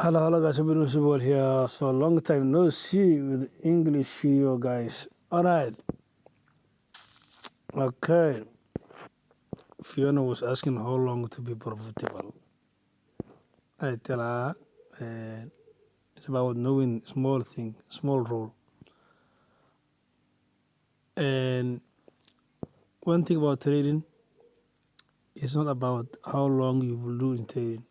Hello, guys. Beautiful here. So long time no see with English video, guys. Alright, okay. Fiona was asking how long to be profitable. I tell her it's about knowing small thing, small rule. And one thing about trading, it's not about how long you will do in trading.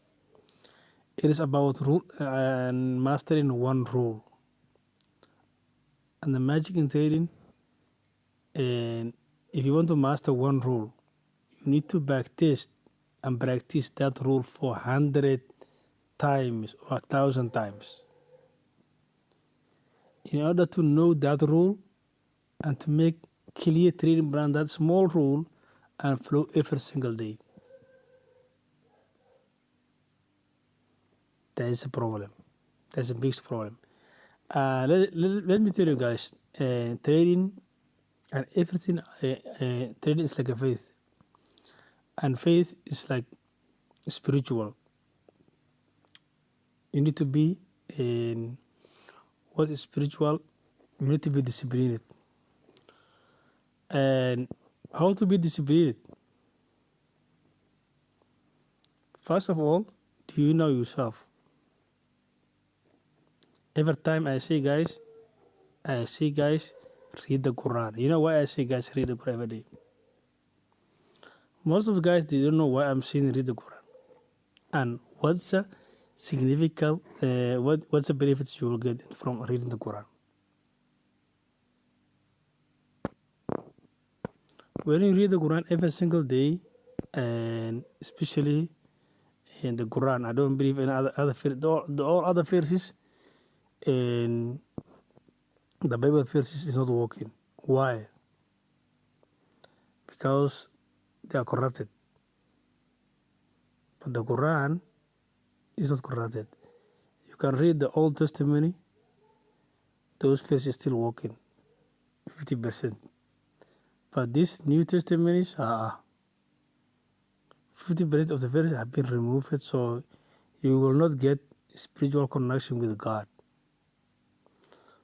It is about rule and mastering one rule. And the magic in trading, and if you want to master one rule, you need to backtest and practice that rule for 100 times or 1,000 times. In order to know that rule and to make clear trading plan, that small rule, and flow every single day. That is a problem. That's a big problem. Let me tell you guys, trading and everything, trading is like a faith. And faith is like spiritual. You need to be in what is spiritual, you need to be disciplined. And how to be disciplined? First of all, do you know yourself? Every time I say guys, read the Quran. You know why I say guys read the Quran every day? Most of the guys, they don't know why I'm saying read the Quran. And what's the significant, what's the benefits you will get from reading the Quran? When you read the Quran every single day, and especially in the Quran, I don't believe in other all other verses, and the Bible verses is not working. Why? Because they are corrupted. But the Quran is not corrupted. You can read the Old Testament, those verses still working, 50%. But this New Testament is 50% of the verses have been removed, so you will not get spiritual connection with God.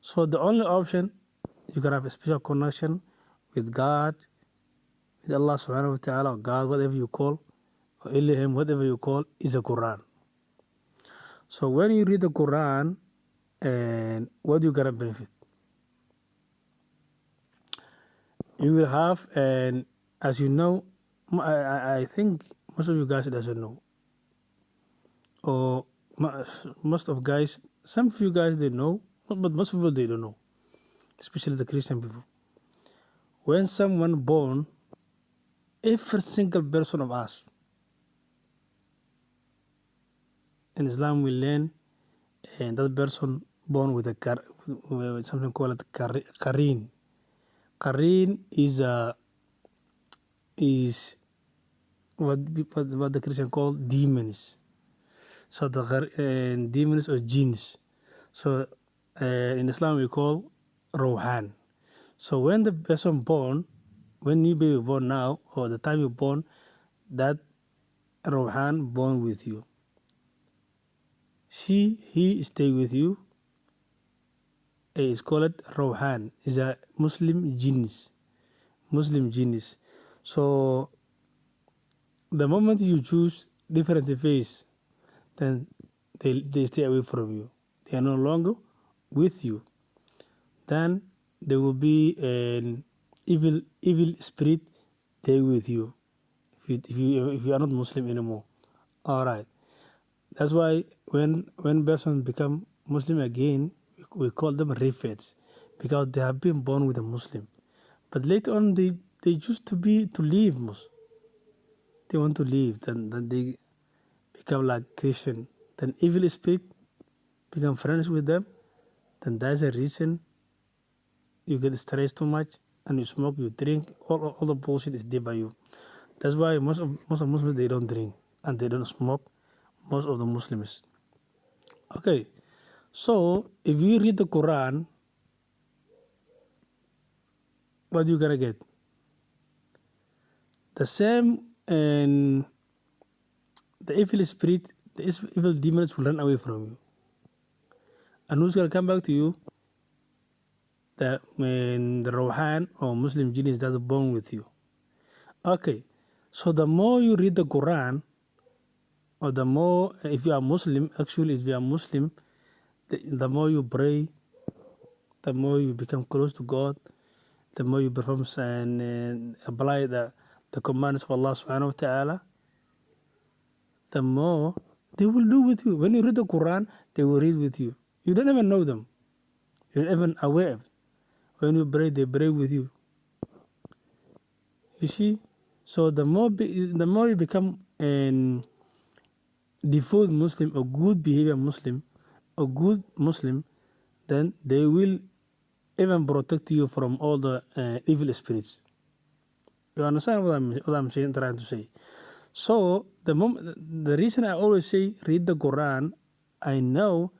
So the only option you can have a spiritual connection with God, with Allah subhanahu wa ta'ala, or God, whatever you call, or Elohim, whatever you call, is the Quran. So when you read the Quran, and what do you gonna benefit? You will have, and as you know, I think most of you guys doesn't know, or most of guys, some of you guys they know, but most people they don't know, especially the Christian people. When someone born, every single person of us in Islam we learn, and that person born with with something called Qareen. Qareen is what the Christian call demons. So the demons or jinns. So in Islam we call Rohan. So when the person born, when you baby born now, or the time you born, that Rohan born with you. He stay with you. It's called Rohan. Is a Muslim jinns. Muslim jinns. So the moment you choose different faith, then they stay away from you. They are no longer with you. Then there will be an evil spirit there with you if you are not Muslim anymore. All right. That's why when person become Muslim again, we call them refugees, because they have been born with a Muslim, but later on they choose to leave Muslim. They want to leave, then they become like Christian. Then evil spirit become friends with them. Then that's the reason you get stressed too much, and you smoke, you drink, all the bullshit is there by you. That's why most of Muslims they don't drink and they don't smoke. Most of the Muslims. Okay, so if you read the Quran, what you gonna get? The same, and the evil spirit, the evil demons will run away from you. And who's going to come back to you? The Rohan or Muslim genius that are born with you. Okay, so the more you read the Quran, or the more, if you are Muslim, actually, if you are Muslim, the more you pray, the more you become close to God, the more you perform and apply the commands of Allah subhanahu wa ta'ala, the more they will do with you. When you read the Quran, they will read with you. You don't even know them. You're not even aware of. When you pray, they pray with you. You see? So the more you become an devout Muslim, a good behavior Muslim, a good Muslim, then they will even protect you from all the evil spirits. You understand what I'm saying, trying to say? So the reason I always say read the Quran, I know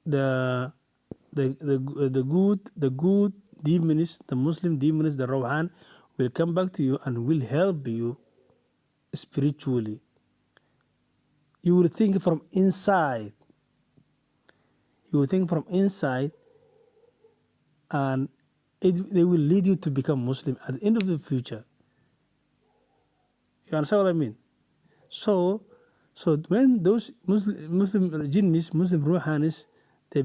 the good demons, the Muslim demons, the Rohan, will come back to you and will help you spiritually. You will think from inside. You will think from inside, and they will lead you to become Muslim at the end of the future. You understand what I mean? So when those Muslim jinnis, Muslim ruhanis, they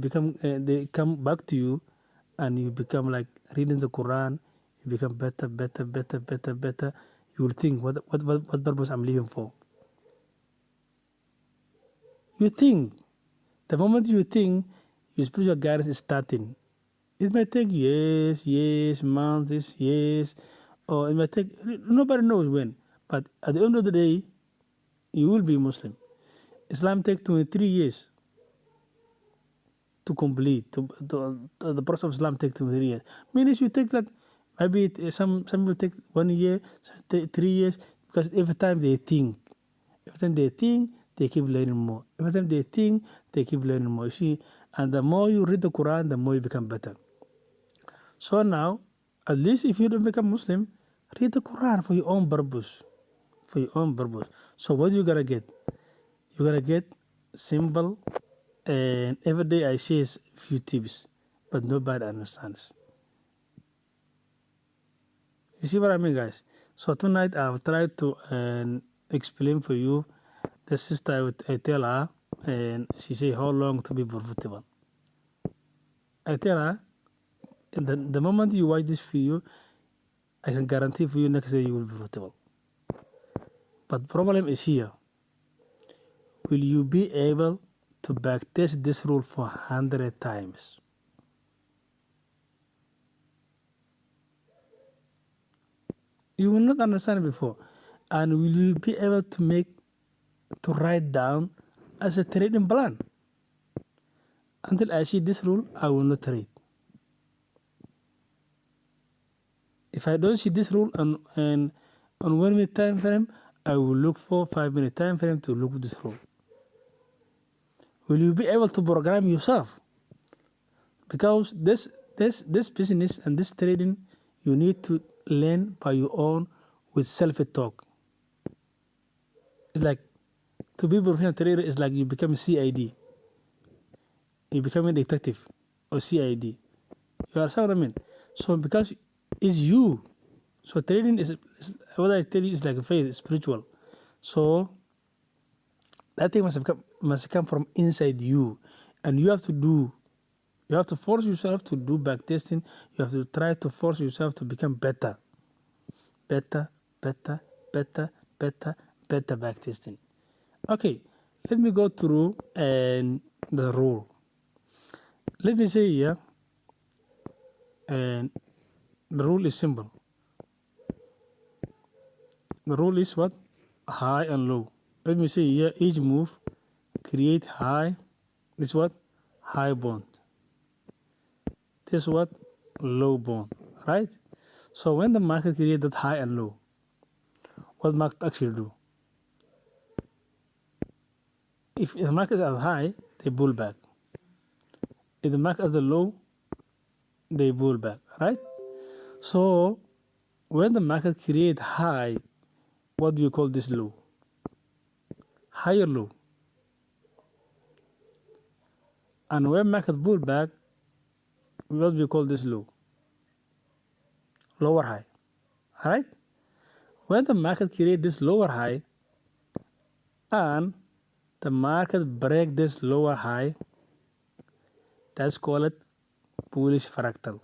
come back to you, and you become like reading the Quran. You become better. You will think, what purpose I'm living for. You think. The moment you think, your spiritual guidance is starting. It might take years, months, years, or it might take, nobody knows when. But at the end of the day, you will be Muslim. Islam takes 23 years to complete. The process of Islam takes 23 years. Means you take like, maybe some will take 1 year, 3 years, because every time they think, they keep learning more. Every time they think, they keep learning more. You see, and the more you read the Quran, the more you become better. So now, at least if you don't become Muslim, read the Quran for your own purpose. For your own purpose. So what you gonna get? You're gonna get simple, and every day I share a few tips, but nobody understands. You see what I mean, guys? So tonight I've tried to explain for you. The sister, I tell her, and she say how long to be profitable. I tell her, the moment you watch this video, I can guarantee for you next day you will be profitable. But problem is here. Will you be able to backtest this rule for 100 times? You will not understand before. And will you be able to write down as a trading plan? Until I see this rule, I will not trade. If I don't see this rule on 1 minute time frame, I will look for 5 minute time frame to look at this rule. Will you be able to program yourself? Because this business and this trading, you need to learn by your own with self-talk. It's like, to be a professional trader is like you become a CID. You become a detective or CID. You understand what I mean? So because it's you. So trading is what I tell you, is like a faith, it's spiritual. So that thing must come from inside you. And you have to force yourself to do backtesting. You have to try to force yourself to become better. Better backtesting. Okay, let me go through the rule. Let me say here, and the rule is simple. The rule is what? High and low. Let me say here, each move create high. This what? High bond. This what? Low bond, right? So when the market create that high and low, what market actually do? If the market is high, they pull back. If the market is low, they pull back, right? So when the market create high, what do you call this low? High or low? And when market pull back, what we call this low, lower high. All right? When the market create this lower high and the market break this lower high, that's called bullish fractal.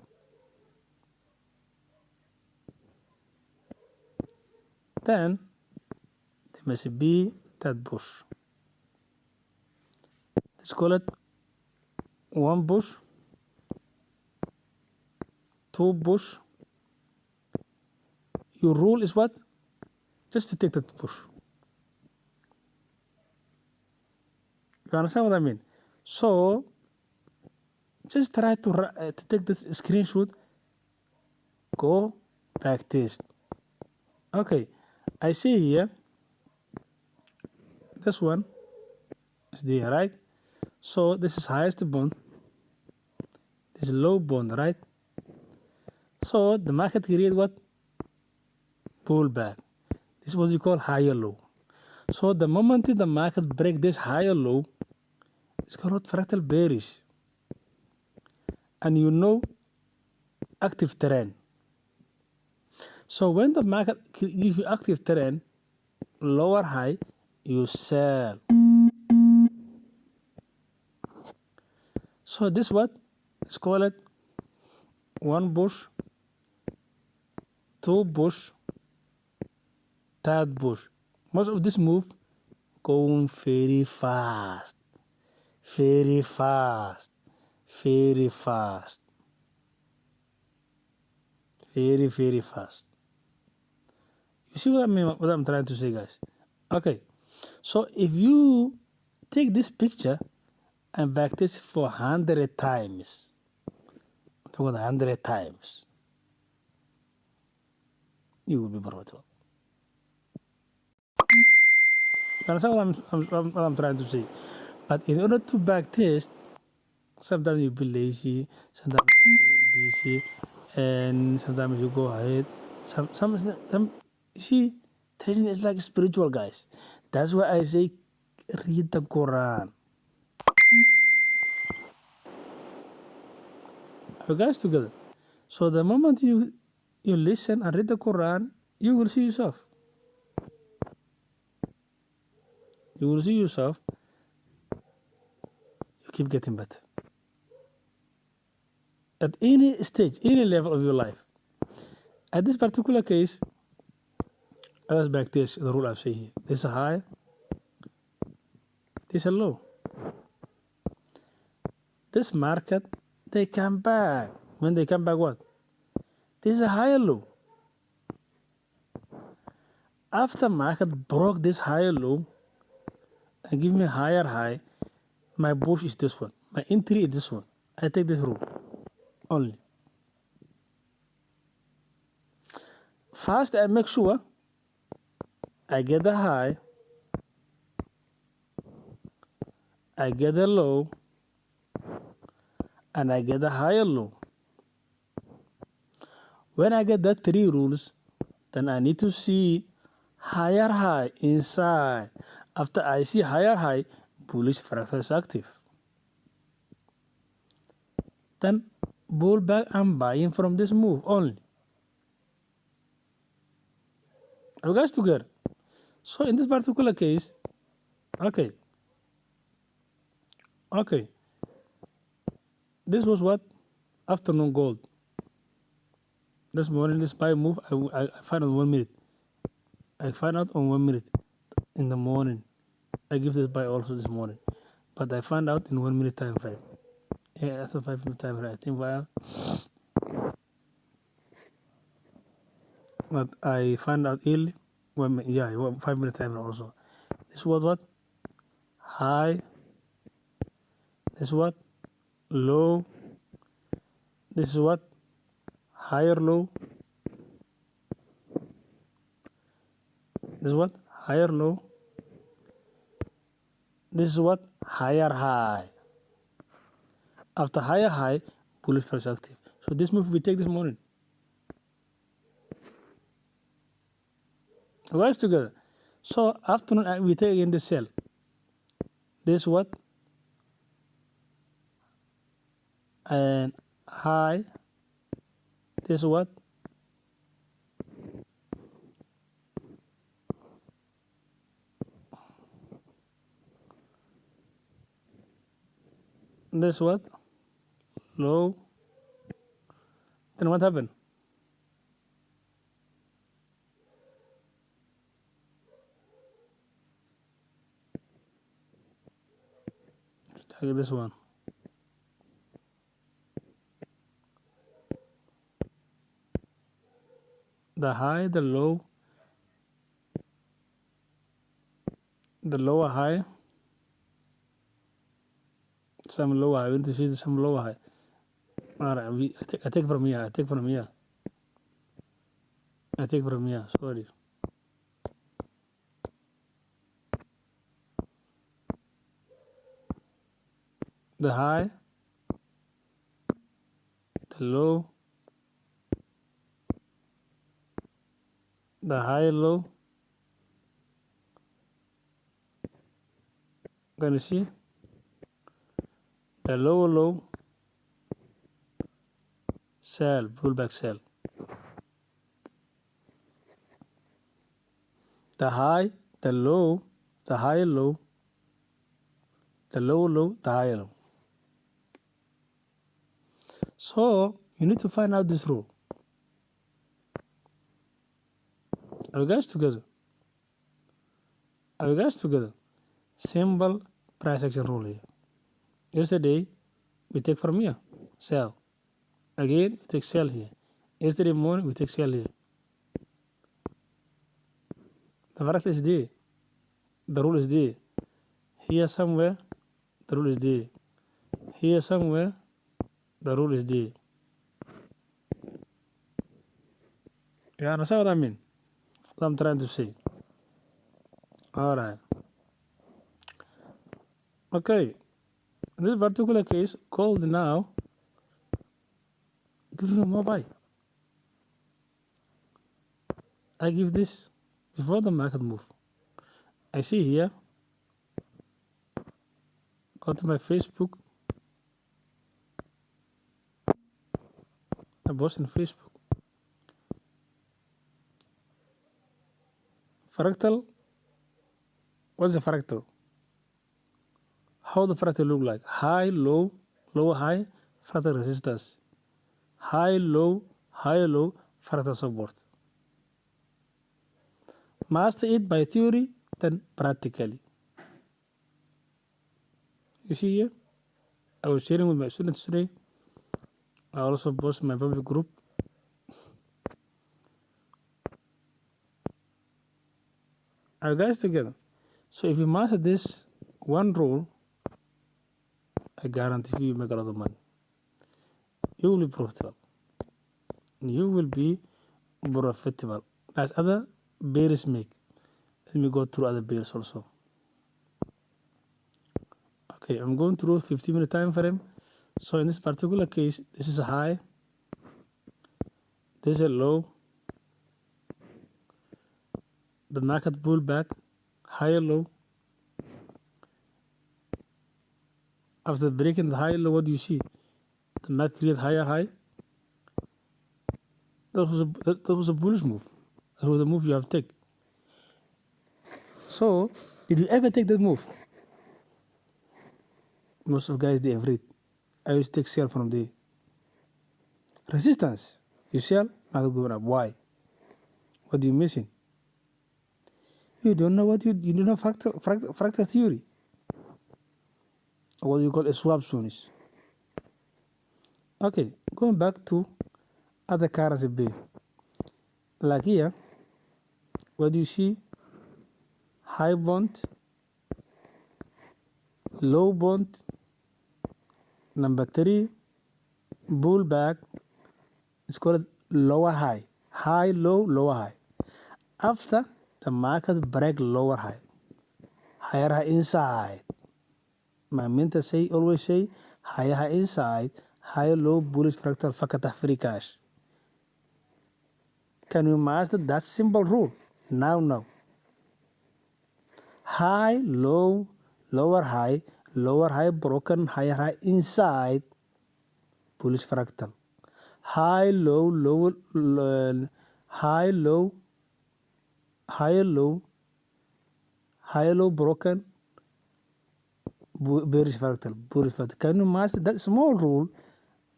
Then there must be that bush. Let's call it one bush, two bush. Your rule is what? Just to take that bush. You understand what I mean? So just try to take this screenshot. Go back test. Okay, I see here. This one is there, right? So this is highest bond. This is low bond, right? So the market create what? Pullback. This is what you call higher low. So the moment the market break this higher low, it's called fractal bearish. And you know active trend. So when the market gives you active trend, lower high, you sell. So this what? Let's call it one bush, two bush, third bush. Most of this move going very fast, very fast, very fast, very, very fast. You see what I mean? What I'm trying to say, guys? Okay. So if you take this picture and back this for 100 times, talk about 100 times, you will be profitable. You understand what I'm trying to say? But in order to back test, sometimes you be lazy, sometimes you be busy, and sometimes you go ahead. Some you see, trading is like spiritual, guys. That's why I say read the Quran. Are you guys together? So the moment you listen and read the Quran, you will see yourself. You will see yourself. You keep getting better. At any stage, any level of your life. At this particular case, let's back this, the rule I'm saying here. This is a high, this is a low. This market, they come back. When they come back, what? This is a higher low. After market broke this higher low and give me a higher high, my bush is this one. My entry is this one. I take this rule only. First, I make sure I get the high, I get the low, and I get the higher low. When I get that three rules, then I need to see higher high inside. After I see higher high, bullish fractal is active. Then pull back and buying from this move only. Are you guys together? So in this particular case, okay. This was what? Afternoon gold. This morning, this buy move, I find out 1 minute. I find out on 1 minute in the morning. I give this buy also this morning. But I found out in 1 minute time frame. Yeah, that's a 5 minute time frame. I think while. But I found out early. 5 minute time frame also. This was what? High. This is what? Low. This is what? Higher low. This is what? Higher low. This is what? Higher high. After higher high, bullish price active. So this move we take this morning. Guys together. So afternoon we take again the sell. This is what? and high. This is what? This what? Low. Then what happened? Take this one. The high, the low, the lower high, some lower high. I want to see some lower high. All right, I take from here. I take from here. I take from here. Sorry. The high, the low, the high, low. Can you see? The lower low, sell, pullback sell. The high, the low, the high low, the low low, the high low. So you need to find out this rule. Are you guys together? Are you guys together? Simple price action rule here. Yesterday we take from here, sell. Again we take sell here. Yesterday morning we take sell here. The fact is there. The rule is there. Here somewhere, the rule is there. Here somewhere, the rule is there. You understand what I mean? What I'm trying to say. Alright. Okay. In this particular case, gold now gives me more buy. I give this before the market move. I see here, go to my Facebook. I post in Facebook. Fractal. What's the fractal? How the fractal look like? High, low, low, high, fractal resistance. High, low, fractal support. Master it by theory, then practically. You see here, I was sharing with my students today. I also post my public group. Are you guys together? So if you master this one rule, I guarantee you make a lot of money. You will be profitable. You will be profitable as other bears make. Let me go through other bears also. Okay, I'm going through 15-minute time frame. So in this particular case, this is a high, this is a low. The market pullback, higher low. After breaking the high low, what do you see? The market created higher high. That was a bullish move. That was the move you have to take. So, did you ever take that move? Most of guys, they have read. I used to take sell from the resistance. You sell, market going up. Why? What are you missing? You don't know what you don't know fractal theory. Or what you call a swap zones. Okay, going back to other currency pair. Like here, what do you see? High bond, low bond, number 3, pullback. It's called lower high. High, low, lower high. After the market break lower high, higher high inside. My mentor always say, higher high inside, higher low bullish fractal fakatah free cash. Can you master that simple rule? Now. High, low, lower high, broken, higher high inside. bullish fractal. High, low, high, low, high, low, high, low, broken, bearish fractal, bullish fractal. Can you master that small rule?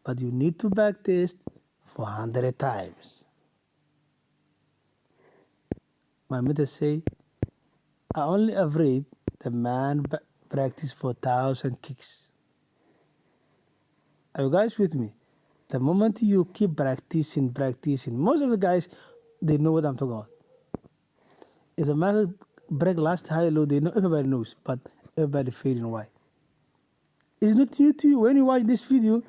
But you need to backtest for 100 times. My method say, I only afraid the man practice for 1,000 kicks. Are you guys with me? The moment you keep practicing, most of the guys, they know what I'm talking about. If the man break last high low, they know, everybody knows, but everybody failing. Why? It's not new to you. When you watch this video,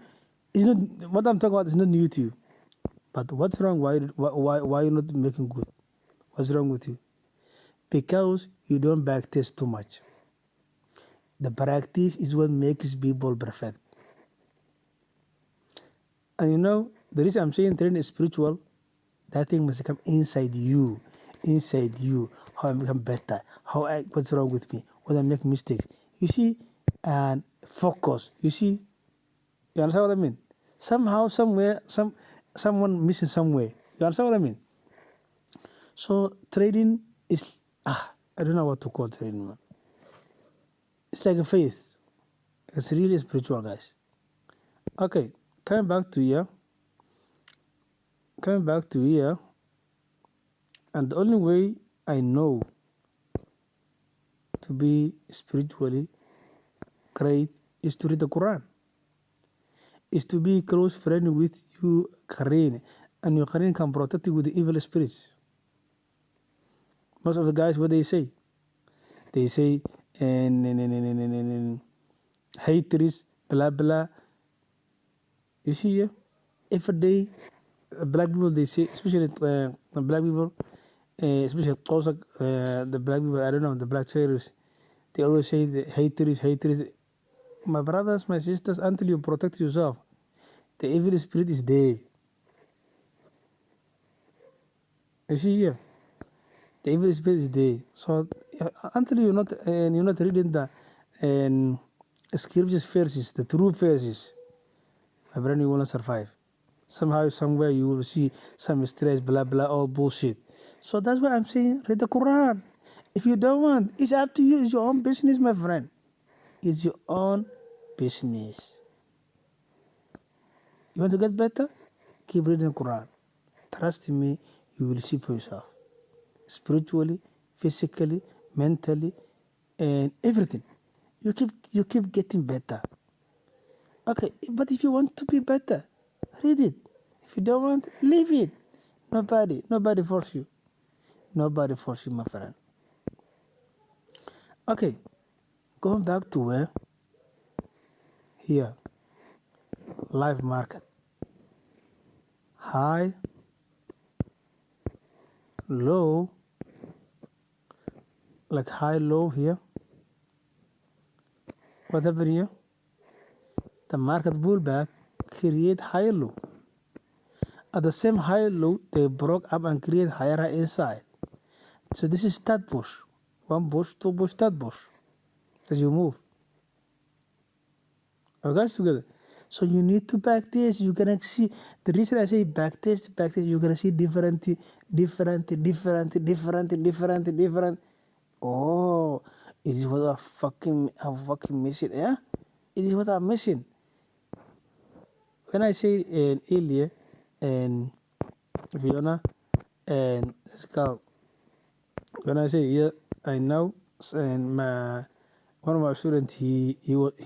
it's not what I'm talking about. Is not new to you. But what's wrong? Why you not making good? What's wrong with you? Because you don't backtest too much. The practice is what makes people perfect. And you know, the reason I'm saying training is spiritual, that thing must come inside you. Inside you. How I become better. What's wrong with me? When I make mistakes. You see, and focus. You see, you understand what I mean? Somehow, somewhere, someone missing somewhere. You understand what I mean? So trading is, I don't know what to call trading, man. It's like a faith. It's really spiritual, guys. Okay, coming back to here. And the only way I know to be spiritually great is to read the Quran. Is to be close friend with you, Karin, and your Karin can protect you with the evil spirits. Most of the guys, what they say, and haters, blah blah. You see here, every day, black people they say, especially the black people, especially also the black people. I don't know, the black sailors. They always say the haters. My brothers, my sisters, until you protect yourself, the evil spirit is there. You see here, the evil spirit is there. So until you're not reading the scriptures verses, the true verses, my friend, you will not survive. Somehow, somewhere, you will see some stress, blah blah, all bullshit. So that's why I'm saying, read the Quran. If you don't want, it's up to you. It's your own business, my friend. It's your own business. You want to get better? Keep reading the Quran. Trust me, you will see for yourself. Spiritually, physically, mentally, and everything. You keep getting better. Okay, but if you want to be better, read it. If you don't want, leave it. Nobody force you. Nobody force you, my friend. Okay, going back to where? Here, live market. High, low, like high, low here. What happened here? The market pullback create high low. At the same high low, they broke up and create higher high inside. So this is third push. One push, two push, third push. As you move. Are you guys together? So you need to backtest. You're gonna see. The reason I say backtest, you're gonna see different. Oh, is this what I'm fucking missing? Yeah, is this what I'm missing? When I say earlier, and Fiona, and Scout, when I say yeah, I know, and one of my students, he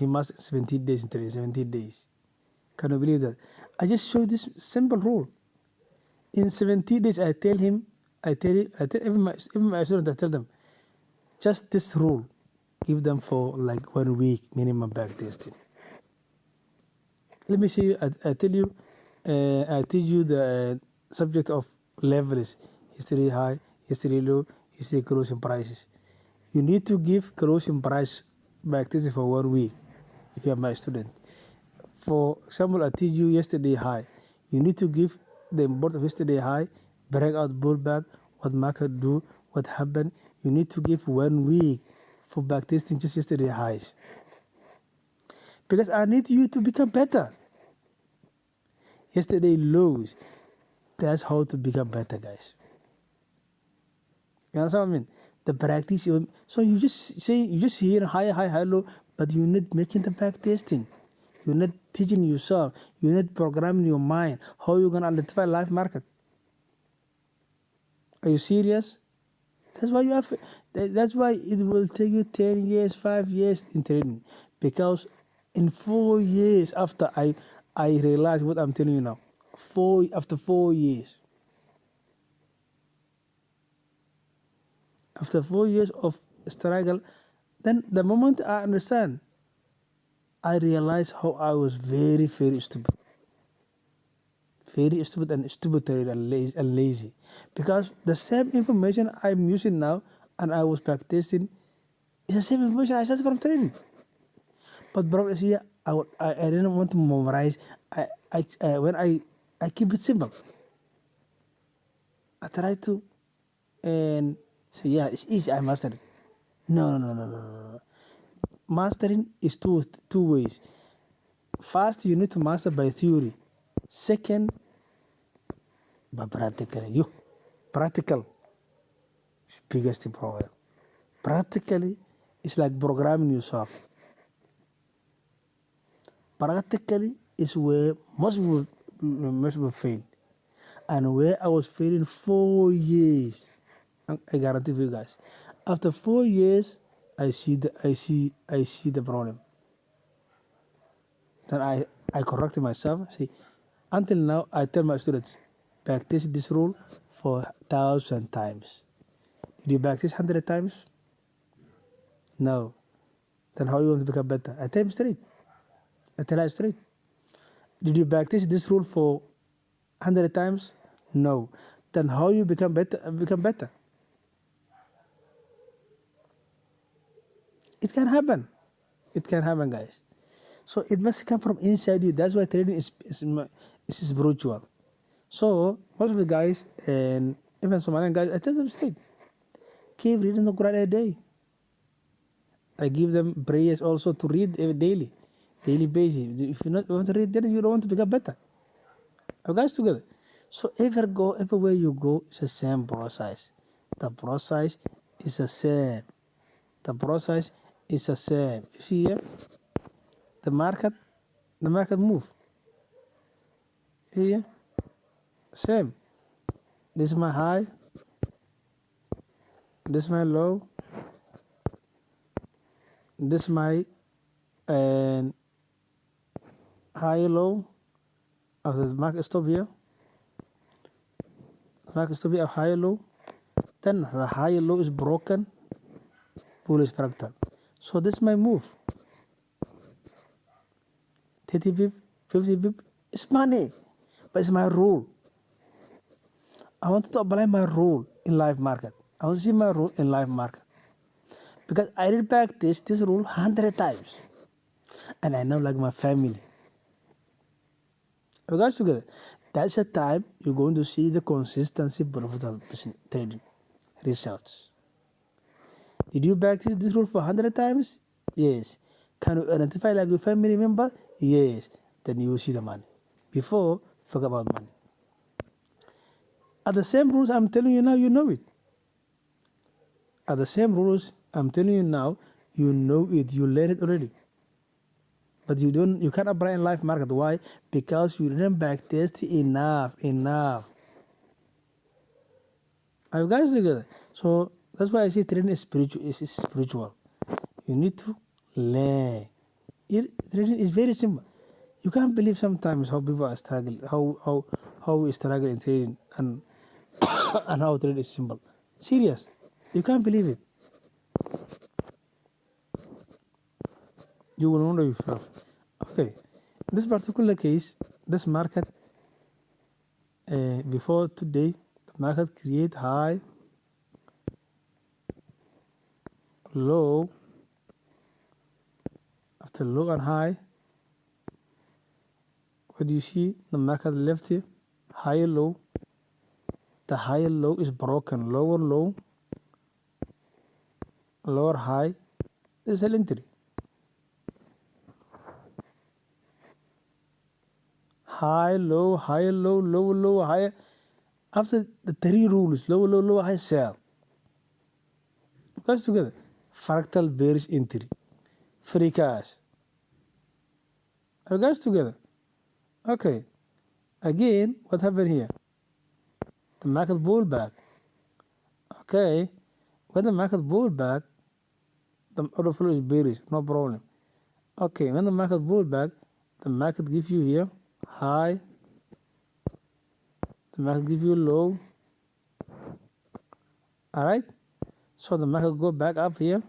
mastered 17 days in training, 17 days. Can you believe that? I just showed this simple rule. In 17 days, I tell even my students, I tell them, just this rule, give them for like 1 week minimum back testing. Let me see. I tell you, I teach you the subject of levels: history high, history low, history closing prices. You need to give closing price back testing for 1 week if you are my student. For example, I teach you yesterday high. You need to give the import of yesterday high, breakout pullback, what market do, what happened. You need to give 1 week for backtesting just yesterday highs. Because I need you to become better. yesterday lows. That's how to become better, guys. You understand what I mean? The practice. So you just hear high, low, but you're not making the back testing. You're not teaching yourself. You're not programming your mind. How you gonna identify live market? Are you serious? That's why you have. That's why it will take you 10 years, 5 years in training, because in 4 years after I realized what I'm telling you now. After 4 years. After 4 years of struggle, then the moment I understand, I realized how I was very, very stupid. Very stupid and and lazy. Because the same information I'm using now and I was practicing is the same information I started from training. But bro, here, I didn't want to memorize. When I keep it simple. I try to, and so yeah, it's easy, I master it. No. Mastering is two ways. First, you need to master by theory. Second, by practically. Practical is biggest problem. Practically, it's like programming yourself. Practically is where most people fail. And where I was failing 4 years. I guarantee you guys. After 4 years, I see the problem. Then I corrected myself. See, until now I tell my students, practice this rule for 1,000 times. Did you practice 100 times? No. Then how you want to become better? I tell him straight. I tell her straight. Did you practice this rule for 100 times? No. Then how you become better? Become better. It can happen. It can happen, guys. So it must come from inside you. That's why training is spiritual. So most of the guys and even Somalian guys, I tell them straight, keep reading the Quran a day. I give them prayers also to read daily basis. If you not want to read, then you don't want to become better. Are guys together? So everywhere you go, it's the same process. The process is the same. The process is the same. You see here, the market, move. Here, same. This is my high. This is my low. This is my and high low. After the market stop here, market stop here, high low. Then the high low is broken. Bullish fractal. So this is my move. 30 pip, 50 pip. It's money, but it's my rule. I want to apply my rule in live market. I want to see my rule in live market. Because I did practice this rule 100 times. And I know like my family. We guys together. That's the time you're going to see the consistency profitable trading results. Did you practice this rule for 100 times? Yes. Can you identify like your family member? Yes. Then you will see the money. Before, forget about money. At the same rules I'm telling you now, you know it. At the same rules I'm telling you now, you know it. You learn it already. But you can't apply in live market. Why? Because you didn't backtest enough. Are you guys together? So that's why I say training is spiritual. You need to learn. Training is very simple. You can't believe sometimes how people are struggling, how we struggle in training and and how training is simple. Serious. You can't believe it. You will wonder yourself. Okay. This particular case, this market before today, the market create high, low, after low and high. What do you see? The market left here, higher low. The higher low is broken. Lower low, lower high. This is an entry. high, low, high, low, low, low, high. After the three rules, low, low, low, high, sell. Guys together. Fractal bearish entry. Free cash. Are you guys together? Okay. Again, what happened here? The market pullback. Okay. When the market pullback, the order flow is bearish, no problem. Okay, when the market pullback, the market gives you here high, the market gives you low. Alright? So the market go back up here,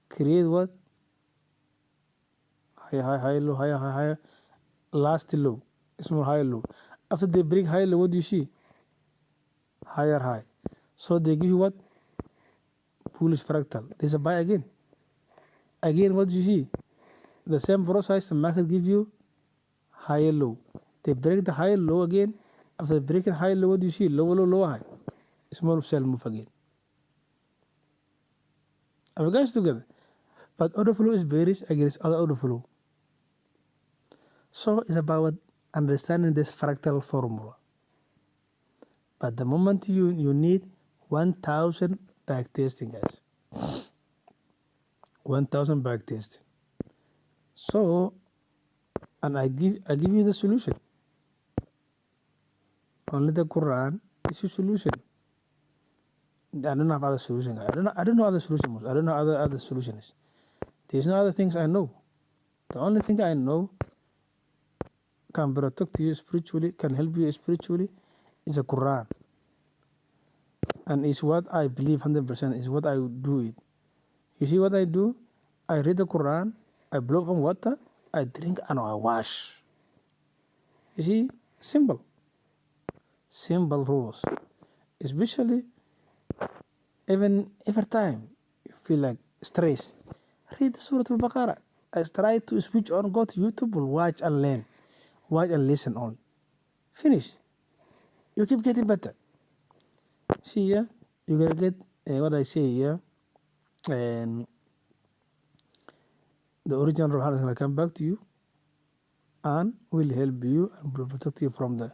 create what? High, low, higher, last low, small high, low. After they break high, low, what do you see? Higher high. So they give you what? Bullish fractal. There's a buy again. Again, what do you see? The same process, the market give you higher low. They break the high low again. After breaking high low, what do you see? Low, low, low, high. Small sell move again. Are you guys together? But order flow is bearish against other order flow. So it's about understanding this fractal formula. But the moment you need 1,000 back testing, guys. 1,000 back testing. So, and I give you the solution. Only the Quran is your solution. I don't have other solution. I don't know other solutions. I don't know other solutions. There's no other things I know. The only thing I know can protect you spiritually, can help you spiritually, is the Quran. And it's what I believe 100%, is what I do it. You see what I do? I read the Quran, I blow from water, I drink and I wash. You see? Simple. Simple rules. Especially even every time you feel like stress, read Surah Al-Baqarah. I try to switch on, go to YouTube, watch and learn. Watch and listen on. Finish. You keep getting better. See here, you're gonna get what I say here, and the original Rohan is gonna come back to you and will help you and will protect you from the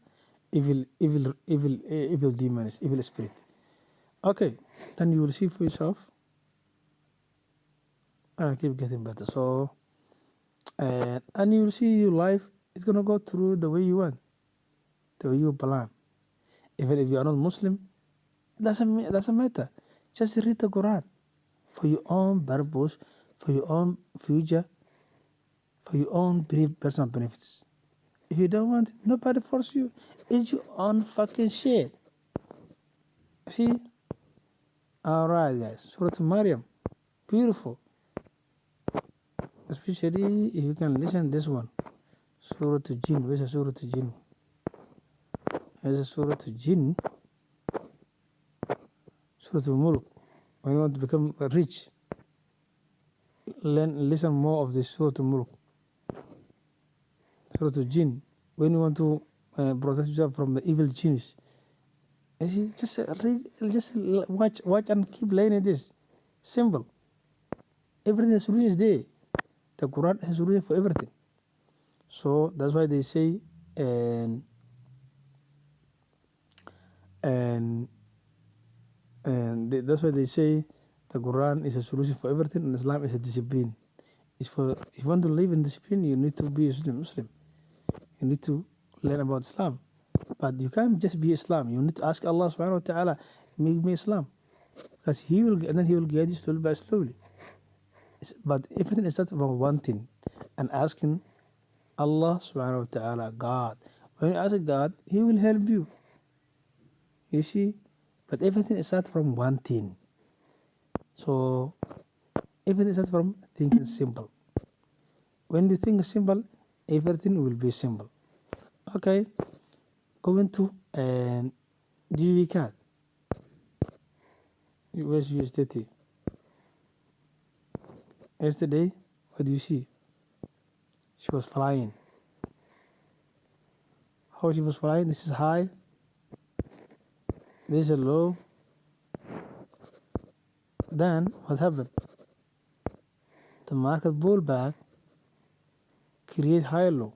evil demons, evil spirit. Okay, then you will see for yourself and keep getting better. So, and you will see your life is gonna go through the way you want, the way you plan. Even if you are not Muslim, it doesn't matter. Just read the Quran for your own purpose, for your own future, for your own personal benefits. If you don't want it, nobody force you. It's your own fucking shit. See? Alright, guys. Surah Maryam. Beautiful. Especially if you can listen to this one. Surah to Jinn. Where's the Surah to Jinn? There's a Surah to Jinn. Surah to Mulk. When you want to become rich, listen more of this Surah to Mulk. Surah to Jinn. When you want to protect yourself from the evil jinns, you see, just read, just watch and keep learning this. Simple. Everything, the solution is there. The Quran has a solution for everything. So that's why they say, and that's why they say the Quran is a solution for everything, and Islam is a discipline. It's for, if you want to live in discipline, you need to be a Muslim. You need to learn about Islam. But you can't just be Islam. You need to ask Allah subhanahu wa ta'ala, make me Islam. Because He will, and then He will guide you slowly by slowly. But everything is not about wanting and asking Allah subhanahu wa ta'ala, God. When you ask God, He will help you. You see? But everything is not from wanting. So everything is not from thinking simple. When you think simple, everything will be simple. Okay? Going to GV cat. Where's USDT? Yesterday, what do you see? She was flying. How she was flying? This is high. This is a low. Then what happened? The market pullback create higher low.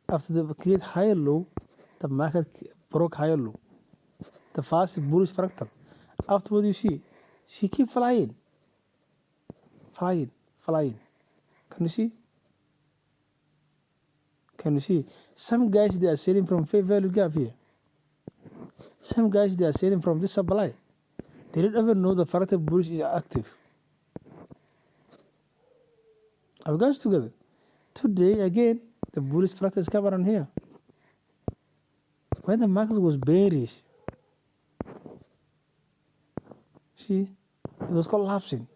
After the create higher low, the market broke higher low. The fast bullish fractal. After what you see, she keep flying. Flying. Can you see? Can you see? Some guys, they are selling from fair value gap here. Some guys, they are selling from this supply. They don't even know the fractal bullish is active. Are we guys together? Today, again, the bullish fractal is coming around here. When the market was bearish, see, it was collapsing.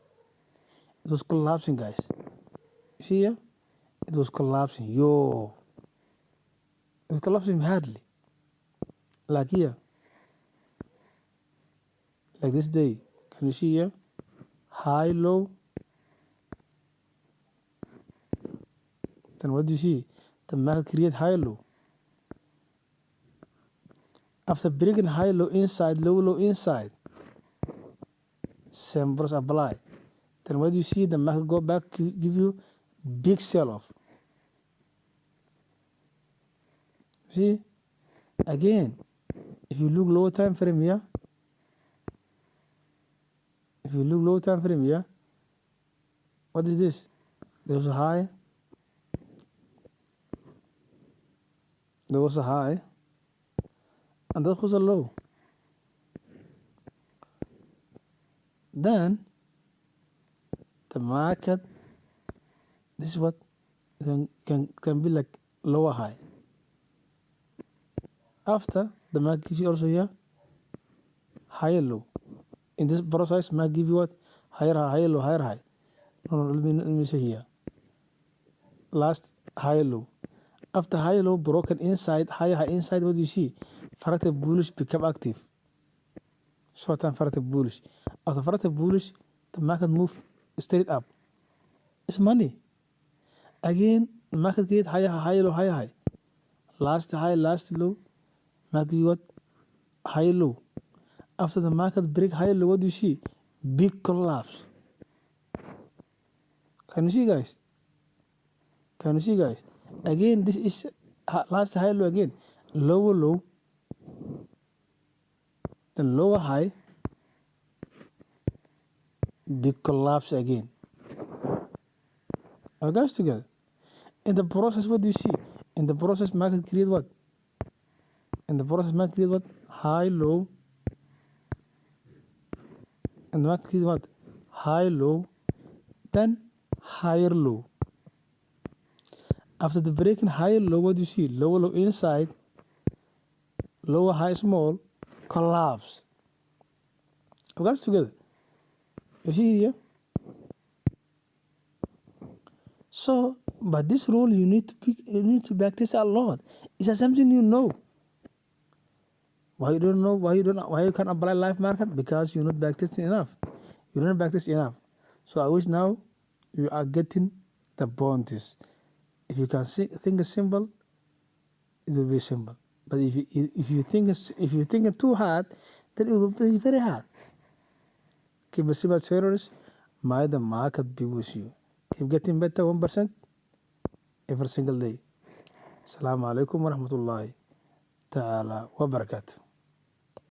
It was collapsing, guys. See here? It was collapsing. Yo. It was collapsing hardly. Like here. Like this day. Can you see here? High, low. Then what do you see? The market create high, low. After breaking high, low inside, low, low inside. Same process apply. Then what do you see? The market go back, give you big sell-off. See? Again, if you look low time frame here, what is this? There was a high. There was a high. And that was a low. Then the market, this is what can be like lower high. After the market gives you also here higher low. In this process, market give you what? Higher high, higher low, higher high. No, let me say here. Last higher low. After higher low broken inside, higher high inside, what do you see? Fractal bullish become active. Short term fractal bullish. After fractal bullish, the market move straight up. It's money. Again, the market get higher high, low, higher high. Last high, last low. Market you what? High low. After the market break high low, what do you see? Big collapse. Can you see, guys? Can you see, guys? Again, this is last high low again. Lower low. Then lower high. Big collapse again. Are you guys together? In the process, what do you see? In the process, market create what? In the process, market create what? High, low. And the market create what? High, low. Then higher low. After the breaking higher low, what do you see? Lower low inside. Lower high small. Collapse. Are you guys together? You see here? So, but this rule you need to practice a lot. It's something you know. Why you don't know? Why you can't apply live market? Because you're not practicing enough. You don't practice enough. So I wish now you are getting the bounties. If you can think it's simple, it will be simple. But if you think it too hard, then it will be very hard. Keep a simple terrorist. May the market be with you. Keep getting better 1% every single day. Assalamu alaikum wa rahmatullahi ta'ala wa barakatuh.